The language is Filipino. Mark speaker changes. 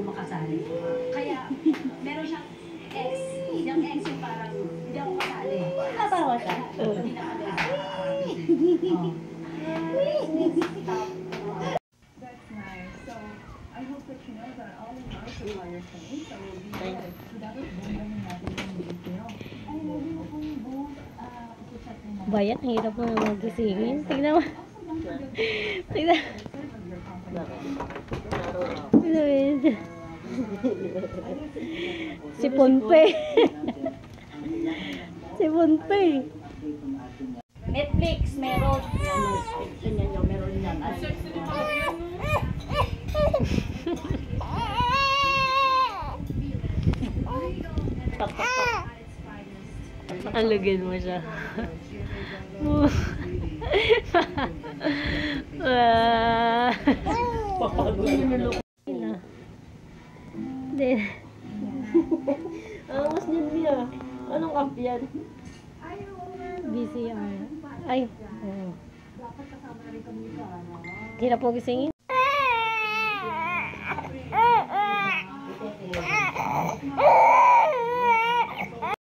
Speaker 1: makasali. Kaya, meron siyang ex. Yung ex yung parang, hindi ako kasali.
Speaker 2: Natawa siya?
Speaker 1: Hindi na kami.
Speaker 3: That's nice. So, I hope that you know that all of our suppliers from Insta will be there. So, dapat bumbahin natin yung video.
Speaker 1: Ay, lagi mo kung buong usap mo.
Speaker 2: Bayat, ang hirap mo magisingin. Tignan mo. Tignan. Tignan. Si Ponpe. Si Ponpe.
Speaker 1: Netflix, meron. Ganyan yung meron yan.
Speaker 2: Alugin mo siya.
Speaker 4: Mas din niya. Anong app yan?
Speaker 2: VCR. Ay. Hirap mo gisingin.